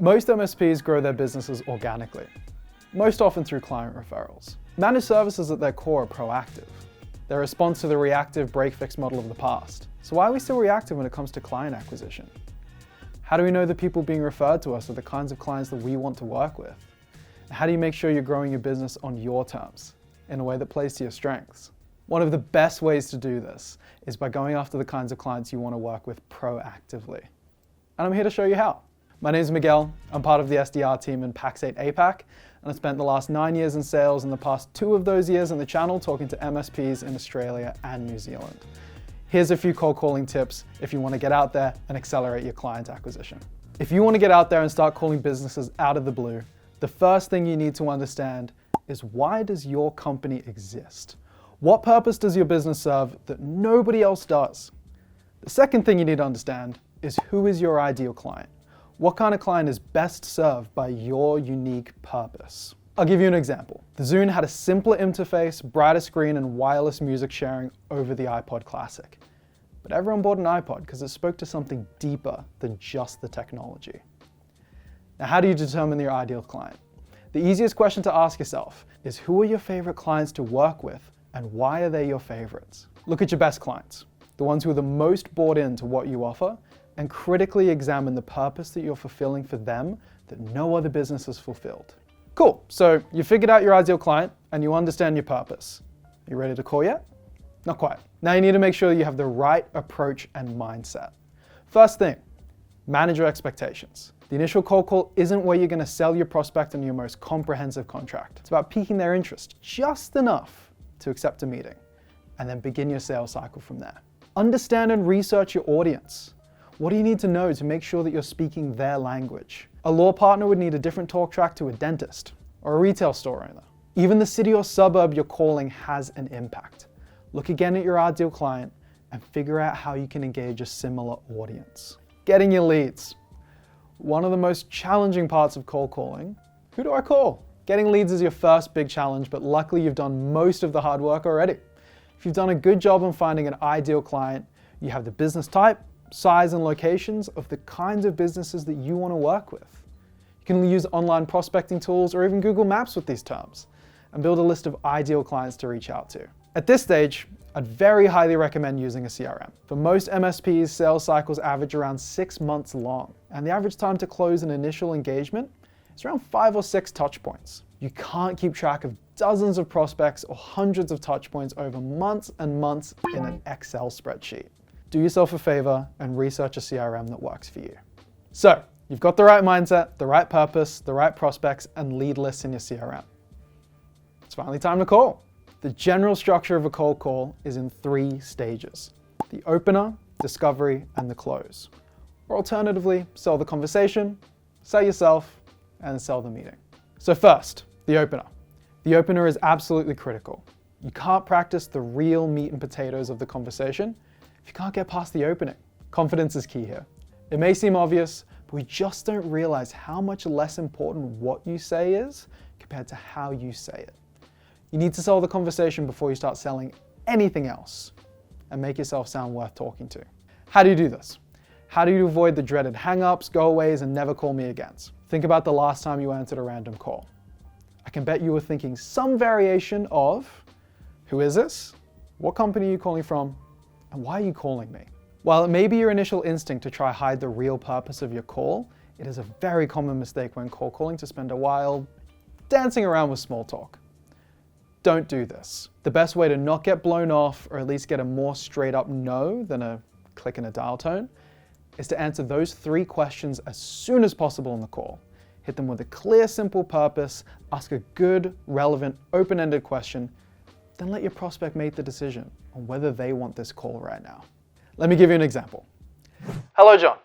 Most MSPs grow their businesses organically, most often through client referrals. Managed services at their core are proactive. They're a response to the reactive break-fix model of the past. So why are we still reactive when it comes to client acquisition? How do we know the people being referred to us are the kinds of clients that we want to work with? And how do you make sure you're growing your business on your terms, in a way that plays to your strengths? One of the best ways to do this is by going after the kinds of clients you want to work with proactively. And I'm here to show you how. My name is Miguel. I'm part of the SDR team in Pax8 APAC, and I spent the last 9 years in sales and the past 2 of those years on the channel talking to MSPs in Australia and New Zealand. Here's a few cold calling tips if you want to get out there and accelerate your client acquisition. If you want to get out there and start calling businesses out of the blue, the first thing you need to understand is, why does your company exist? What purpose does your business serve that nobody else does? The second thing you need to understand is, who is your ideal client? What kind of client is best served by your unique purpose? I'll give you an example. The Zune had a simpler interface, brighter screen, and wireless music sharing over the iPod Classic. But everyone bought an iPod because it spoke to something deeper than just the technology. Now, how do you determine your ideal client? The easiest question to ask yourself is, who are your favorite clients to work with, and why are they your favorites? Look at your best clients, the ones who are the most bought into what you offer, and critically examine the purpose that you're fulfilling for them that no other business has fulfilled. Cool, so you figured out your ideal client and you understand your purpose. Are you ready to call yet? Not quite. Now you need to make sure you have the right approach and mindset. First thing, manage your expectations. The initial cold call isn't where you're going to sell your prospect on your most comprehensive contract. It's about piquing their interest just enough to accept a meeting, and then begin your sales cycle from there. Understand and research your audience. What do you need to know to make sure that you're speaking their language? A law partner would need a different talk track to a dentist or a retail store owner. Even the city or suburb you're calling has an impact. Look again at your ideal client and figure out how you can engage a similar audience. Getting your leads. One of the most challenging parts of cold calling. Who do I call? Getting leads is your first big challenge, but luckily you've done most of the hard work already. If you've done a good job on finding an ideal client, you have the business type, size, and locations of the kinds of businesses that you want to work with. You can use online prospecting tools or even Google Maps with these terms and build a list of ideal clients to reach out to. At this stage, I'd very highly recommend using a CRM. For most MSPs, sales cycles average around 6 months long, and the average time to close an initial engagement is around 5 or 6 touch points. You can't keep track of dozens of prospects or hundreds of touch points over months and months in an Excel spreadsheet. Do yourself a favor and research a CRM that works for you. So, you've got the right mindset, the right purpose, the right prospects, and lead lists in your CRM. It's finally time to call. The general structure of a cold call is in 3 stages: the opener, discovery, and the close. Or alternatively, sell the conversation, sell yourself, and sell the meeting. So first, the opener. The opener is absolutely critical. You can't practice the real meat and potatoes of the conversation if you can't get past the opening. Confidence is key here. It may seem obvious, but we just don't realize how much less important what you say is compared to how you say it. You need to sell the conversation before you start selling anything else, and make yourself sound worth talking to. How do you do this? How do you avoid the dreaded hang-ups, go-aways, and never call me again? Think about the last time you answered a random call. I can bet you were thinking some variation of, who is this? What company are you calling from? And why are you calling me? While it may be your initial instinct to try hide the real purpose of your call, it is a very common mistake when cold calling to spend a while dancing around with small talk. Don't do this. The best way to not get blown off, or at least get a more straight up no than a click and a dial tone, is to answer those 3 questions as soon as possible in the call. Hit them with a clear, simple purpose, ask a good, relevant, open-ended question, then let your prospect make the decision on whether they want this call right now. Let me give you an example. Hello, John.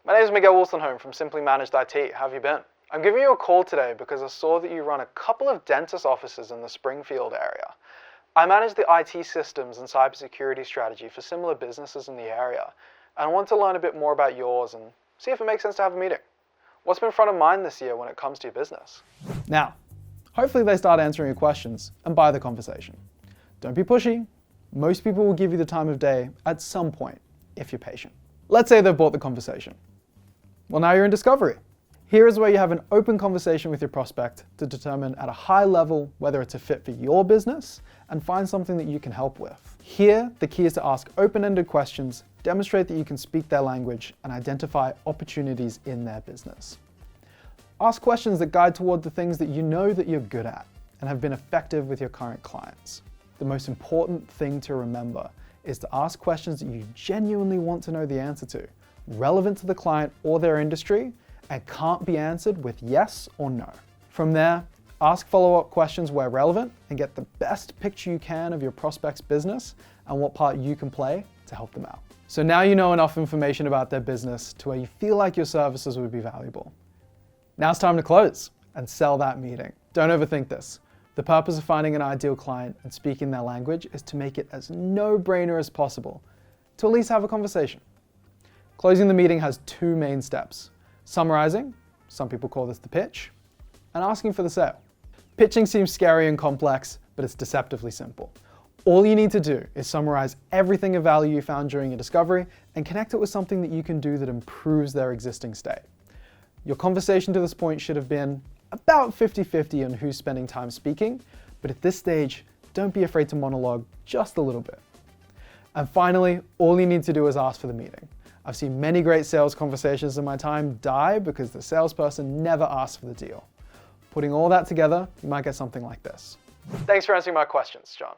My name is Miguel Wolstenholme from Simply Managed IT. How have you been? I'm giving you a call today because I saw that you run a couple of dentist offices in the Springfield area. I manage the IT systems and cybersecurity strategy for similar businesses in the area, and I want to learn a bit more about yours and see if it makes sense to have a meeting. What's been front of mind this year when it comes to your business? Now, hopefully they start answering your questions and buy the conversation. Don't be pushy. Most people will give you the time of day at some point, if you're patient. Let's say they've bought the conversation. Well, now you're in discovery. Here is where you have an open conversation with your prospect to determine at a high level whether it's a fit for your business and find something that you can help with. Here, the key is to ask open-ended questions, demonstrate that you can speak their language, and identify opportunities in their business. Ask questions that guide toward the things that you know that you're good at and have been effective with your current clients. The most important thing to remember is to ask questions that you genuinely want to know the answer to, relevant to the client or their industry, and can't be answered with yes or no. From there, ask follow-up questions where relevant and get the best picture you can of your prospect's business and what part you can play to help them out. So now you know enough information about their business to where you feel like your services would be valuable. Now it's time to close and sell that meeting. Don't overthink this. The purpose of finding an ideal client and speaking their language is to make it as no-brainer as possible, to at least have a conversation. Closing the meeting has two main steps: summarizing, some people call this the pitch, and asking for the sale. Pitching seems scary and complex, but it's deceptively simple. All you need to do is summarize everything of value you found during your discovery and connect it with something that you can do that improves their existing state. Your conversation to this point should have been about 50-50 on who's spending time speaking, but at this stage, don't be afraid to monologue just a little bit. And finally, all you need to do is ask for the meeting. I've seen many great sales conversations in my time die because the salesperson never asked for the deal. Putting all that together, you might get something like this. Thanks for answering my questions, John.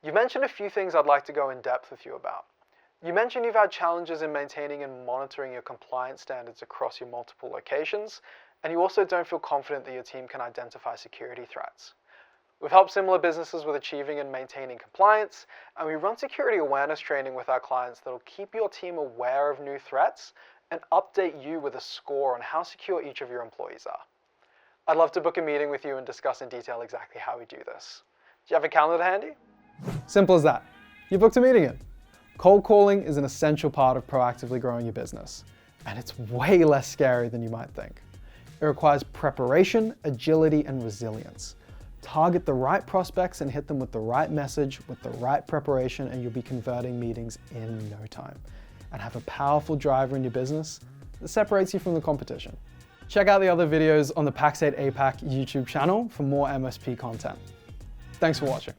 You mentioned a few things I'd like to go in depth with you about. You mentioned you've had challenges in maintaining and monitoring your compliance standards across your multiple locations, and you also don't feel confident that your team can identify security threats. We've helped similar businesses with achieving and maintaining compliance, and we run security awareness training with our clients that'll keep your team aware of new threats and update you with a score on how secure each of your employees are. I'd love to book a meeting with you and discuss in detail exactly how we do this. Do you have a calendar handy? Simple as that. You booked a meeting in. Cold calling is an essential part of proactively growing your business, and it's way less scary than you might think. It requires preparation, agility, and resilience. Target the right prospects and hit them with the right message, with the right preparation, and you'll be converting meetings in no time. And have a powerful driver in your business that separates you from the competition. Check out the other videos on the Pax8 APAC YouTube channel for more MSP content. Thanks for watching.